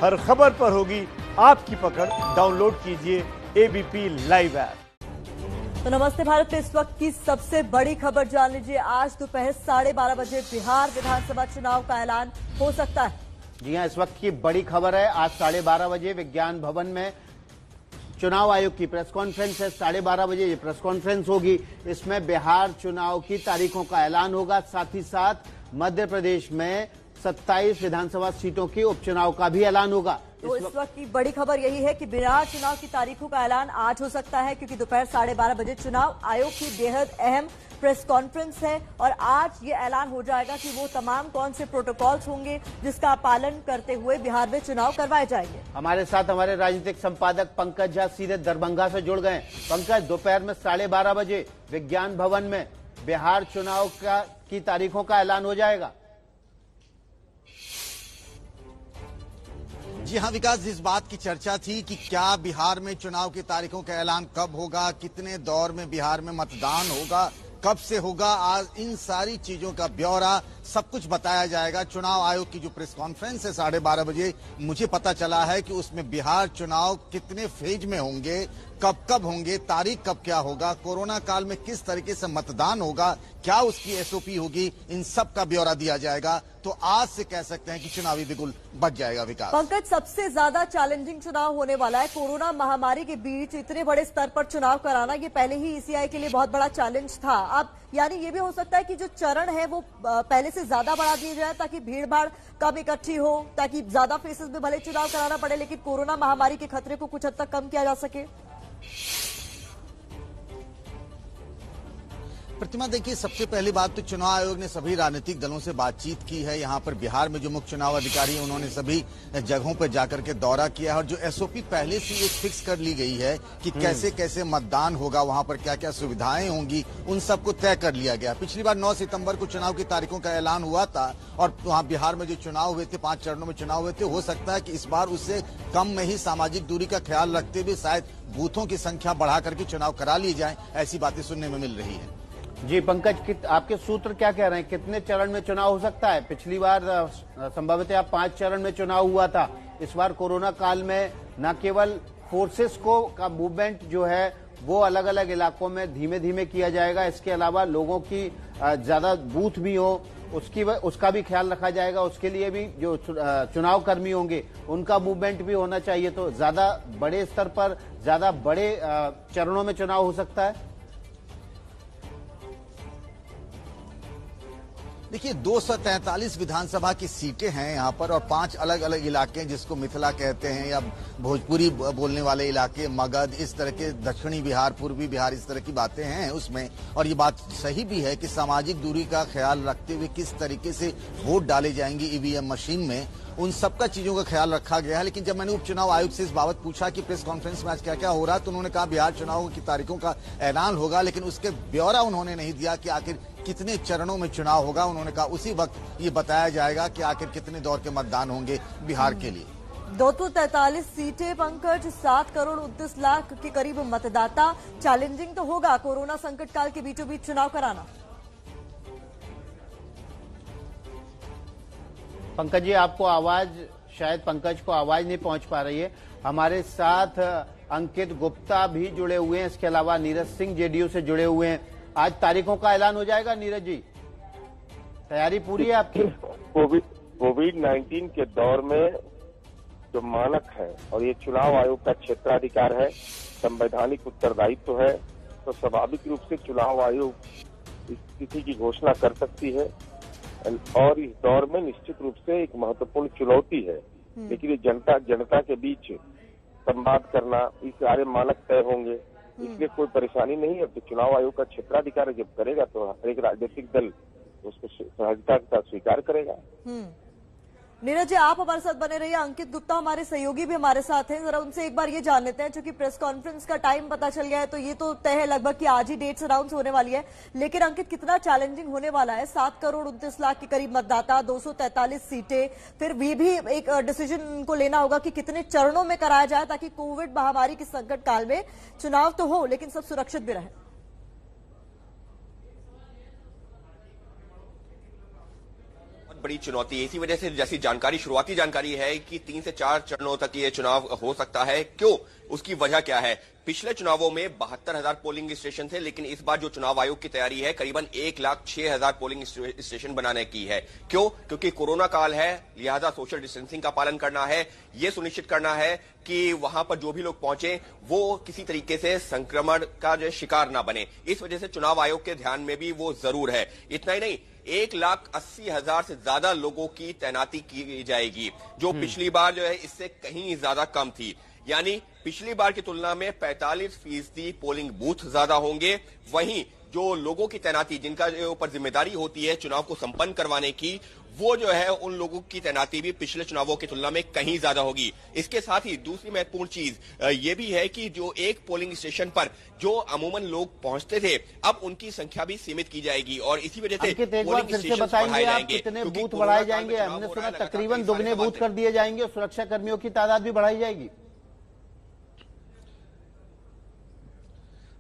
हर खबर पर होगी आपकी पकड़। डाउनलोड कीजिए एबीपी लाइव ऐप। तो नमस्ते भारत में इस वक्त की सबसे बड़ी खबर जान लीजिए। आज दोपहर 12:30 बजे बिहार विधानसभा चुनाव का ऐलान हो सकता है। जी हां, इस वक्त की बड़ी खबर है। आज 12:30 बजे विज्ञान भवन में चुनाव आयोग की प्रेस कॉन्फ्रेंस है। 12:30 बजे ये प्रेस कॉन्फ्रेंस होगी। इसमें बिहार चुनाव की तारीखों का ऐलान होगा। साथ ही साथ मध्य प्रदेश में 27 विधानसभा सीटों की उपचुनाव का भी ऐलान होगा। तो इस वक्त की बड़ी खबर यही है कि बिहार चुनाव की तारीखों का ऐलान आज हो सकता है, क्योंकि दोपहर 12:30 बजे चुनाव आयोग की बेहद अहम प्रेस कॉन्फ्रेंस है और आज ये ऐलान हो जाएगा कि वो तमाम कौन से प्रोटोकॉल्स होंगे जिसका पालन करते हुए बिहार में चुनाव करवाए जाएंगे। हमारे साथ हमारे राजनीतिक संपादक पंकज झा सीधे दरभंगा से जुड़ गए। पंकज, दोपहर में 12:30 बजे विज्ञान भवन में बिहार चुनाव की तारीखों का ऐलान हो जाएगा। जी हां विकास, इस बात की चर्चा थी कि क्या बिहार में चुनाव की तारीखों का ऐलान कब होगा, कितने दौर में बिहार में मतदान होगा, कब से होगा। आज इन सारी चीजों का ब्यौरा सब कुछ बताया जाएगा। चुनाव आयोग की जो प्रेस कॉन्फ्रेंस है 12:30 बजे, मुझे पता चला है कि उसमें बिहार चुनाव कितने फेज में होंगे, कब कब होंगे, तारीख कब क्या होगा, कोरोना काल में किस तरीके से मतदान होगा, क्या उसकी एसओपी होगी, इन सब का ब्यौरा दिया जाएगा। तो आज से कह सकते हैं कि चुनावी बिगुल बच जाएगा। विकास, पंकज, सबसे ज्यादा चैलेंजिंग चुनाव होने वाला है। कोरोना महामारी के बीच इतने बड़े स्तर पर चुनाव कराना ये पहले ही ईसीआई के लिए बहुत बड़ा चैलेंज था। अब यानी ये भी हो सकता है कि जो चरण है वो पहले से ज्यादा बढ़ा दिए जाए ताकि भीड़ भाड़ कम इकट्ठी हो, ताकि ज्यादा फेसेस में भले चुनाव कराना पड़े लेकिन कोरोना महामारी के खतरे को कुछ हद तक कम किया जा सके। प्रतिमा, देखिए, सबसे पहली बात तो चुनाव आयोग ने सभी राजनीतिक दलों से बातचीत की है। यहाँ पर बिहार में जो मुख्य चुनाव अधिकारी हैं उन्होंने सभी जगहों पर जाकर के दौरा किया है और जो एसओपी पहले से एक फिक्स कर ली गई है कि कैसे कैसे मतदान होगा, वहां पर क्या क्या सुविधाएं होंगी, उन सबको तय कर लिया गया। पिछली बार 9 सितंबर को चुनाव की तारीखों का ऐलान हुआ था और वहां बिहार में जो चुनाव हुए थे, 5 चरणों में चुनाव हुए थे, हो सकता है कि इस बार उससे कम में ही सामाजिक दूरी का ख्याल रखते हुए शायद बूथों की संख्या बढ़ा करके चुनाव करा लिए जाए, ऐसी बातें सुनने में मिल रही है। जी पंकज, आपके सूत्र क्या कह रहे हैं, कितने चरण में चुनाव हो सकता है? पिछली बार संभवतः 5 चरण में चुनाव हुआ था। इस बार कोरोना काल में न केवल फोर्सेस का मूवमेंट जो है वो अलग अलग इलाकों में धीमे धीमे किया जाएगा, इसके अलावा लोगों की ज्यादा बूथ भी हो उसका भी ख्याल रखा जाएगा। उसके लिए भी जो चुनाव कर्मी होंगे उनका मूवमेंट भी होना चाहिए। तो ज्यादा बड़े स्तर पर ज्यादा बड़े चरणों में चुनाव हो सकता है। देखिए, 243 विधानसभा की सीटें हैं यहाँ पर और 5 अलग अलग इलाके जिसको मिथिला कहते हैं या भोजपुरी बोलने वाले इलाके, मगध, इस तरह के दक्षिणी बिहार, पूर्वी बिहार, इस तरह की बातें हैं उसमें। और ये बात सही भी है कि सामाजिक दूरी का ख्याल रखते हुए किस तरीके से वोट डाले जाएंगे ईवीएम मशीन में, उन सबका चीजों का ख्याल रखा गया है। लेकिन जब मैंने उपचुनाव आयोग से इस बाबत पूछा कि प्रेस कॉन्फ्रेंस में आज क्या क्या हो रहा है, तो उन्होंने कहा बिहार चुनाव की तारीखों का ऐलान होगा, लेकिन उसके ब्यौरा उन्होंने नहीं दिया कि आखिर कितने चरणों में चुनाव होगा। उन्होंने कहा उसी वक्त ये बताया जाएगा कि आखिर कितने दौर के मतदान होंगे बिहार के लिए। 243 सीटें पंकज, 7 करोड़ 29 लाख के करीब मतदाता। चैलेंजिंग तो होगा कोरोना संकट काल के बीचों बीच चुनाव कराना। पंकज जी, आपको आवाज, शायद पंकज को आवाज नहीं पहुंच पा रही है। हमारे साथ अंकित गुप्ता भी जुड़े हुए हैं, इसके अलावा नीरज सिंह जेडीयू से जुड़े हुए हैं। आज तारीखों का ऐलान हो जाएगा। नीरज जी, तैयारी पूरी है आपकी? कोविड-19 के दौर में जो मानक है और ये चुनाव आयोग का क्षेत्राधिकार है, संवैधानिक उत्तरदायित्व है, तो स्वाभाविक रूप से चुनाव आयोग इस तिथि की घोषणा कर सकती है और इस दौर में निश्चित रूप से एक महत्वपूर्ण चुनौती है। लेकिन ये जनता के बीच संवाद करना, इस सारे मानक तय होंगे, इसलिए कोई परेशानी नहीं है। तो चुनाव आयोग का क्षेत्राधिकार जब करेगा तो हर एक राजनीतिक दल उसको सहजता के साथ स्वीकार करेगा। नीरज जी, आप हमारे साथ बने रहिए। अंकित गुप्ता हमारे सहयोगी भी हमारे साथ हैं, जरा उनसे एक बार ये जान लेते हैं। चूंकि प्रेस कॉन्फ्रेंस का टाइम पता चल गया है तो ये तो तय है लगभग कि आज ही डेट्स अनाउंस होने वाली है, लेकिन अंकित, कितना चैलेंजिंग होने वाला है? 7 करोड़ 29 लाख के करीब मतदाता, 243 सीटें, फिर भी एक डिसीजन को लेना होगा कि कितने चरणों में कराया जाए ताकि कोविड महामारी के संकट काल में चुनाव तो हो लेकिन सब सुरक्षित भी रहे। बहुत बड़ी चुनौती है। इसी वजह से जैसी जानकारी, शुरुआती जानकारी है कि 3 से 4 चरणों तक ये चुनाव हो सकता है। क्यों? उसकी वजह क्या है? पिछले चुनावों में 72,000 पोलिंग स्टेशन थे, लेकिन इस बार जो चुनाव आयोग की तैयारी है करीबन 1,06,000 पोलिंग स्टेशन बनाने की है। क्यों? क्योंकि कोरोना काल है, लिहाजा सोशल डिस्टेंसिंग का पालन करना है, यह सुनिश्चित करना है कि वहां पर जो भी लोग पहुंचे वो किसी तरीके से संक्रमण का जो शिकार ना बने। इस वजह से चुनाव आयोग के ध्यान में भी वो जरूर है। इतना ही नहीं, 1,80,000 से ज्यादा लोगों की तैनाती की जाएगी, जो पिछली बार जो है इससे कहीं ज्यादा कम थी। यानी पिछली बार की तुलना में 45% पोलिंग बूथ ज्यादा होंगे। वहीं जो लोगों की तैनाती, जिनका ऊपर जिम्मेदारी होती है चुनाव को संपन्न करवाने की, वो जो है उन लोगों की तैनाती भी पिछले चुनावों की तुलना में कहीं ज्यादा होगी। इसके साथ ही दूसरी महत्वपूर्ण चीज ये भी है कि जो एक पोलिंग स्टेशन पर जो अमूमन लोग पहुंचते थे, अब उनकी संख्या भी सीमित की जाएगी और इसी वजह से पोलिंग स्टेशन बताएंगे आप कितने बूथ बढ़ाए जाएंगे? हमने सुना तकरीबन दुगने बूथ कर दिए जाएंगे और सुरक्षा कर्मियों की तादाद भी बढ़ाई जाएगी।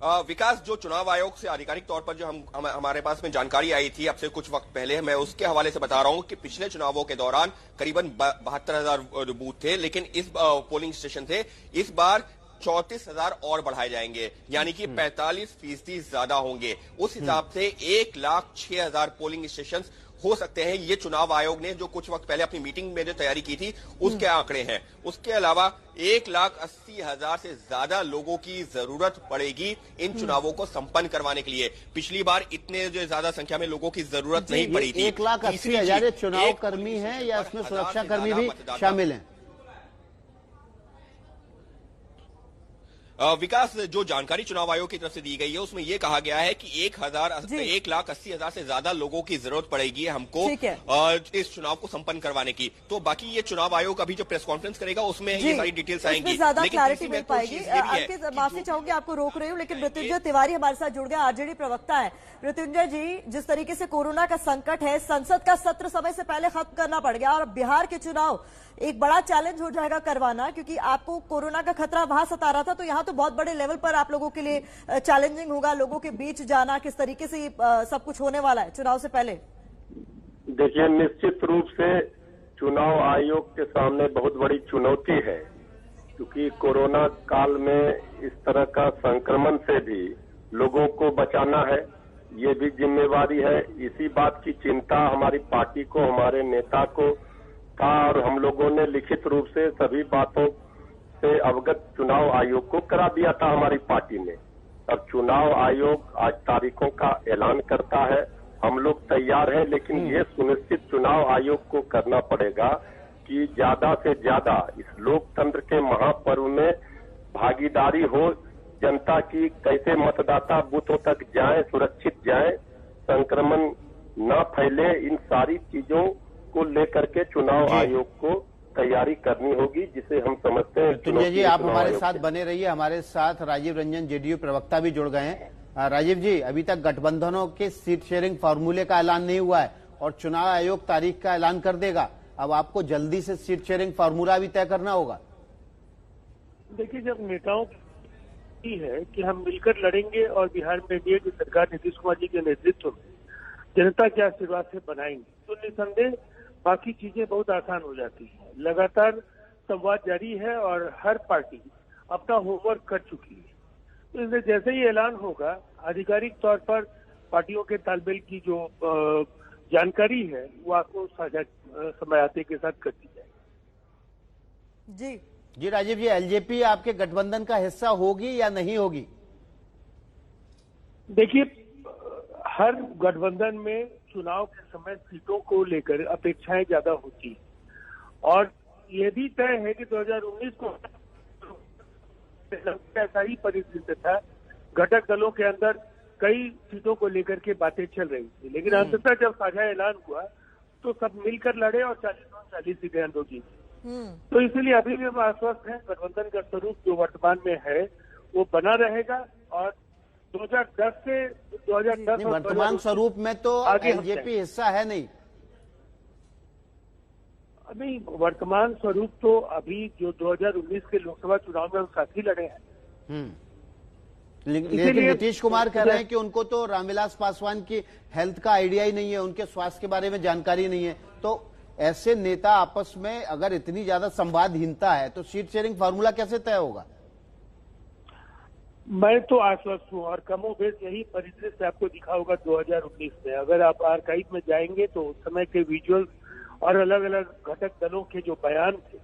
विकास, जो चुनाव आयोग से आधिकारिक तौर पर जो हमारे पास में जानकारी आई थी अब से कुछ वक्त पहले, मैं उसके हवाले से बता रहा हूं कि पिछले चुनावों के दौरान करीबन 72,000 बूथ थे, लेकिन इस पोलिंग स्टेशन थे, इस बार 34,000 और बढ़ाए जाएंगे, यानी कि 45% ज्यादा होंगे। उस हिसाब से 1,06,000 पोलिंग स्टेशन हो सकते हैं। ये चुनाव आयोग ने जो कुछ वक्त पहले अपनी मीटिंग में जो तैयारी की थी उसके आंकड़े हैं। उसके अलावा 1,80,000 से ज्यादा लोगों की जरूरत पड़ेगी इन चुनावों को संपन्न करवाने के लिए। पिछली बार इतने जो ज्यादा संख्या में लोगों की जरूरत नहीं पड़ी थी। 1,80,000 चुनाव कर्मी हैं या इसमें सुरक्षा कर्मी भी शामिल हैं? विकास, जो जानकारी चुनाव आयोग की तरफ से दी गई है उसमें यह कहा गया है कि 1,80,000 से ज्यादा लोगों की जरूरत पड़ेगी हमको इस चुनाव को संपन्न करवाने की। तो बाकी ये चुनाव आयोग अभी जो प्रेस कॉन्फ्रेंस करेगा उसमें ये सारी डिटेल्स आएंगी, ज्यादा क्लैरिटी मिल पाएगी। माफी चाहूंगी, आपको रोक रही हूँ, लेकिन मृत्युंजय तिवारी हमारे साथ जुड़ गए, आरजेडी प्रवक्ता है। मृत्युंजय जी, जिस तरीके से कोरोना का संकट है, संसद का सत्र समय से पहले खत्म करना पड़ गया और बिहार के चुनाव एक बड़ा चैलेंज हो जाएगा करवाना, क्योंकि आपको कोरोना का खतरा वहां सता रहा था, तो यहाँ तो बहुत बड़े लेवल पर आप लोगों के लिए चैलेंजिंग होगा, लोगों के बीच जाना, किस तरीके से सब कुछ होने वाला है चुनाव से पहले। देखिए, निश्चित रूप से चुनाव आयोग के सामने बहुत बड़ी चुनौती है, क्योंकि कोरोना काल में इस तरह का संक्रमण से भी लोगों को बचाना है, ये भी जिम्मेवारी है। इसी बात की चिंता हमारी पार्टी को, हमारे नेता को था और हम लोगों ने लिखित रूप से सभी बातों से अवगत चुनाव आयोग को करा दिया था हमारी पार्टी ने। अब चुनाव आयोग आज तारीखों का ऐलान करता है, हम लोग तैयार हैं, लेकिन ये सुनिश्चित चुनाव आयोग को करना पड़ेगा कि ज्यादा से ज्यादा इस लोकतंत्र के महापर्व में भागीदारी हो, जनता की कैसे मतदाता बूथों तक जाएं, सुरक्षित जाएं, संक्रमण न फैले, इन सारी चीजों को लेकर के चुनाव आयोग को तैयारी करनी होगी, जिसे हम समझते हैं। मृत्युंजय जी, आप हमारे साथ बने रहिए। हमारे साथ राजीव रंजन, जेडीयू प्रवक्ता भी जुड़ गए हैं। राजीव जी, अभी तक गठबंधनों के सीट शेयरिंग फार्मूले का ऐलान नहीं हुआ है और चुनाव आयोग तारीख का ऐलान कर देगा। अब आपको जल्दी से सीट शेयरिंग फार्मूला भी तय करना होगा। देखिए, जब नेताओं की है कि हम मिलकर लड़ेंगे और बिहार में एनडीए की सरकार नीतीश कुमार जी के नेतृत्व में जनता के आशीर्वाद से बनाएंगे, तो निसंदेह बाकी चीजें बहुत आसान हो जाती है। लगातार संवाद जारी है और हर पार्टी अपना होमवर्क कर चुकी है, तो इसलिए जैसे ही ऐलान होगा आधिकारिक तौर पर पार्टियों के तालमेल की जो जानकारी है वो आपको साझा समय आते के साथ कर दी जाएगी। जी राजीव जी, एलजेपी आपके गठबंधन का हिस्सा होगी या नहीं होगी? देखिए, हर गठबंधन में चुनाव के समय सीटों को लेकर अपेक्षाएं ज्यादा होती है और ये भी तय है कि 2019 को ऐसा ही परिस्थिति था। घटक दलों के अंदर कई सीटों को लेकर के बातें चल रही थी, लेकिन अंततः जब साझा ऐलान हुआ तो सब मिलकर लड़े और 40 सीटें हम लोग जीते। तो इसीलिए अभी भी हम आश्वस्त हैं, गठबंधन का स्वरूप जो वर्तमान में है वो बना रहेगा और 2010 से 2010 वर्तमान स्वरूप में तो एलजेपी हिस्सा है नहीं। अभी वर्तमान स्वरूप तो अभी जो 2019 के लोकसभा चुनाव में हम साथ ही लड़े हैं, लेकिन नीतीश कुमार कह रहे हैं कि उनको तो रामविलास पासवान की हेल्थ का आइडिया ही नहीं है, उनके स्वास्थ्य के बारे में जानकारी नहीं है। तो ऐसे नेता आपस में अगर इतनी ज्यादा संवादहीनता है तो सीट शेयरिंग फार्मूला कैसे तय होगा? मैं तो आश्वस्त हूँ और कमोबेश यही परिदृश्य आपको दिखा होगा 2019 में। अगर आप आर्काइव में जाएंगे तो उस समय के विजुअल्स और अलग अलग घटक दलों के जो बयान थे,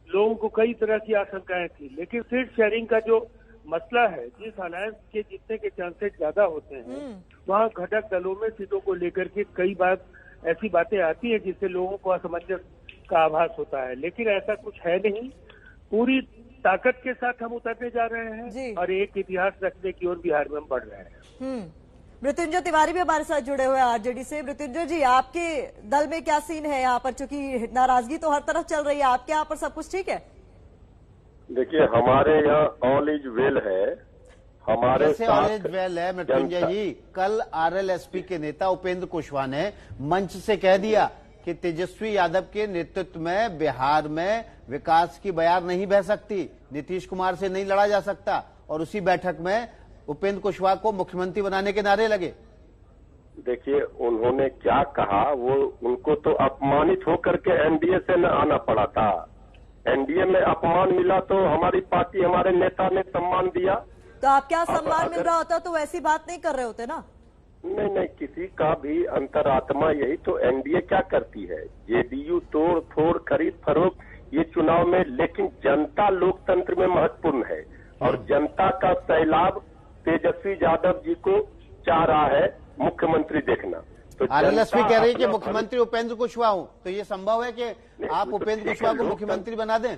लोगों को कई तरह की आशंकाएं थी। लेकिन सीट शेयरिंग का जो मसला है, जिस अलायंस के जीतने के चांसेस ज्यादा होते हैं वहाँ घटक दलों में सीटों को लेकर के कई बार ऐसी बातें आती है जिससे लोगों को असमंजस का आभास होता है। लेकिन ऐसा कुछ है नहीं, पूरी ताकत के साथ हम उतरने जा रहे हैं और एक इतिहास रखने की ओर बिहार में हम बढ़ रहे हैं। मृत्युंजय तिवारी भी हमारे साथ जुड़े हुए हैं आरजेडी से। मृत्युंजय जी, आपके दल में क्या सीन है यहाँ पर? चूंकि नाराजगी तो हर तरफ चल रही है, आपके यहाँ पर सब कुछ ठीक है? देखिए, हमारे यहाँ ऑल इज वेल है। हमारे ऑल इज वेल है मृत्युंजय जी। कल आरएलएसपी के नेता उपेंद्र कुशवाहा ने मंच से कह दिया कि तेजस्वी यादव के नेतृत्व में बिहार में विकास की बयार नहीं बह सकती, नीतीश कुमार से नहीं लड़ा जा सकता। और उसी बैठक में उपेंद्र कुशवाहा को मुख्यमंत्री बनाने के नारे लगे। देखिए, उन्होंने क्या कहा, वो उनको तो अपमानित होकर के एनडीए से न आना पड़ा था। एनडीए में अपमान मिला तो हमारी पार्टी, हमारे नेता ने सम्मान दिया। तो आप क्या सम्मान मिल रहा होता तो वैसी बात नहीं कर रहे होते ना? नहीं, किसी का भी अंतरात्मा यही तो। एनडीए क्या करती है? जेडीयू तोड़ फोड़, खरीद फरोख्त, ये चुनाव में। लेकिन जनता लोकतंत्र में महत्वपूर्ण है और जनता का सैलाब तेजस्वी यादव जी को चाह रहा है मुख्यमंत्री देखना। तो आरएलएसपी कह रही है कि मुख्यमंत्री उपेंद्र कुशवाहा हूं, तो ये संभव है कि आप उपेंद्र कुशवाहा को मुख्यमंत्री बना दें?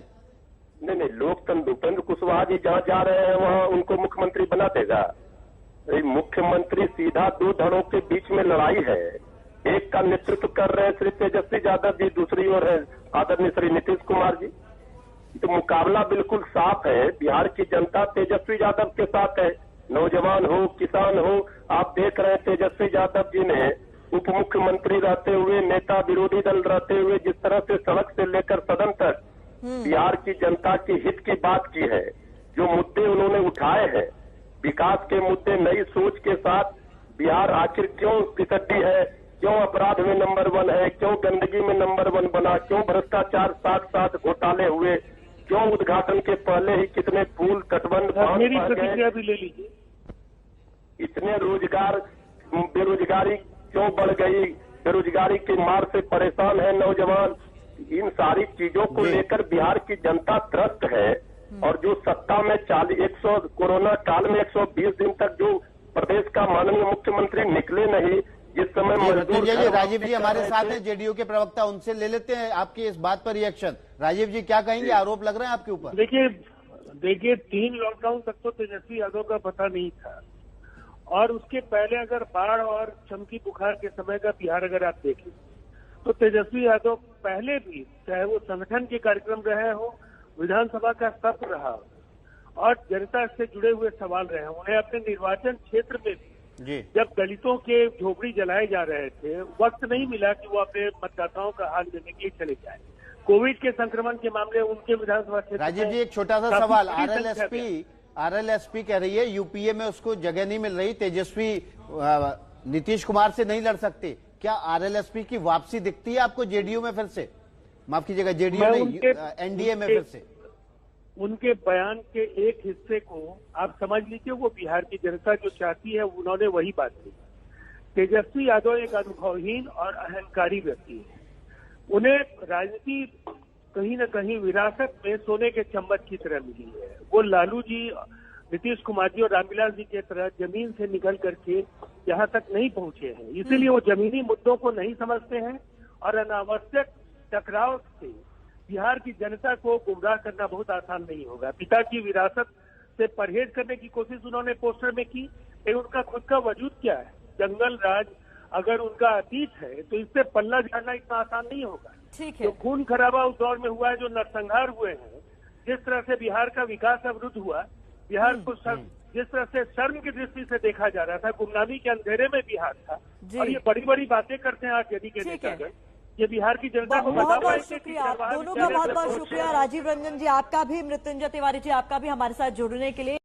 नहीं, लोकतंत्र उपेंद्र कुशवाहा जी जहाँ जा रहे हैं वहाँ उनको मुख्यमंत्री बना देगा। मुख्यमंत्री सीधा दो धड़ों के बीच में लड़ाई है। एक का नेतृत्व कर रहे हैं श्री तेजस्वी यादव जी, दूसरी ओर है आदरणीय श्री नीतीश कुमार जी। तो मुकाबला बिल्कुल साफ है। बिहार की जनता तेजस्वी यादव के साथ है। नौजवान हो, किसान हो, आप देख रहे हैं तेजस्वी यादव जी ने उप मुख्यमंत्री रहते हुए, नेता विरोधी दल रहते हुए जिस तरह से सड़क से लेकर सदन तक बिहार की जनता के हित की बात की है। जो मुद्दे उन्होंने उठाए हैं, विकास के मुद्दे, नई सोच के साथ बिहार आखिर क्यों फिसड्डी है, क्यों अपराध में नंबर 1 है, क्यों गंदगी में नंबर 1 बना, क्यों भ्रष्टाचार साथ घोटाले हुए, क्यों उद्घाटन के पहले ही कितने पुल तटबंध मेरी प्रतिक्रिया भी ले लीजिए। इतने बेरोजगारी क्यों बढ़ गई, बेरोजगारी की मार से परेशान है नौजवान। इन सारी चीजों को लेकर बिहार की जनता त्रस्त है। और जो सत्ता में 100 कोरोना काल में 120 दिन तक जो प्रदेश का माननीय मुख्यमंत्री निकले नहीं, जिस समय राजीव जी हमारे साथ हैं, जेडीयू के प्रवक्ता, उनसे ले लेते हैं आपकी इस बात पर रिएक्शन। राजीव जी क्या कहेंगे? आरोप लग रहे हैं आपके ऊपर। देखिए 3 लॉकडाउन तक तो तेजस्वी यादव का पता नहीं था और उसके पहले अगर बाढ़ और चमकी बुखार के समय का बिहार अगर आप देखें तो तेजस्वी यादव पहले भी, चाहे वो संगठन के कार्यक्रम रहे हो, विधानसभा का सत्र रहा और जनता से जुड़े हुए सवाल रहे, उन्हें अपने निर्वाचन क्षेत्र में भी जब दलितों के झोपड़ी जलाए जा रहे थे, वक्त नहीं मिला कि वो अपने मतदाताओं का हाल लेने के लिए चले जाए। कोविड के संक्रमण के मामले उनके विधानसभा क्षेत्र। राजीव जी एक छोटा सा सवाल, आरएलएसपी कह रही है यूपीए में उसको जगह नहीं मिल रही, तेजस्वी नीतीश कुमार से नहीं लड़ सकते। क्या आरएलएसपी की वापसी दिखती है आपको जेडीयू में फिर से? माफ कीजिएगा, जेडीयू नहीं, एनडीए में फिर से? उनके बयान के एक हिस्से को आप समझ लीजिए, वो बिहार की जनता जो चाहती है उन्होंने वही बात की। तेजस्वी यादव एक अनुभवहीन और अहंकारी व्यक्ति है। उन्हें राजनीति कहीं न कहीं विरासत में सोने के चम्मच की तरह मिली है। वो लालू जी, नीतीश कुमार जी और रामविलास जी की तरह जमीन से निकल करके यहाँ तक नहीं पहुंचे हैं। इसीलिए वो जमीनी मुद्दों को नहीं समझते हैं और अनावश्यक टकराव से बिहार की जनता को गुमराह करना बहुत आसान नहीं होगा। पिता की विरासत से परहेज करने की कोशिश उन्होंने पोस्टर में की, लेकिन उनका खुद का वजूद क्या है? जंगल राज अगर उनका अतीत है तो इससे पल्ला झाड़ना इतना आसान नहीं होगा। ठीक है। जो खून खराबा उस दौर में हुआ है, जो नरसंहार हुए हैं, जिस तरह से बिहार का विकास अवरुद्ध हुआ, बिहार को जिस तरह से शर्म की दृष्टि से देखा जा रहा था, गुमनामी के अंधेरे में बिहार था, और ये बड़ी बड़ी बातें करते हैं आरजेडी के नेतागण, ये बिहार की जनता को बहुत बहुत शुक्रिया, दोनों का बहुत बहुत शुक्रिया। राजीव रंजन जी आपका भी, मृत्युंजय तिवारी जी आपका भी हमारे साथ जुड़ने के लिए।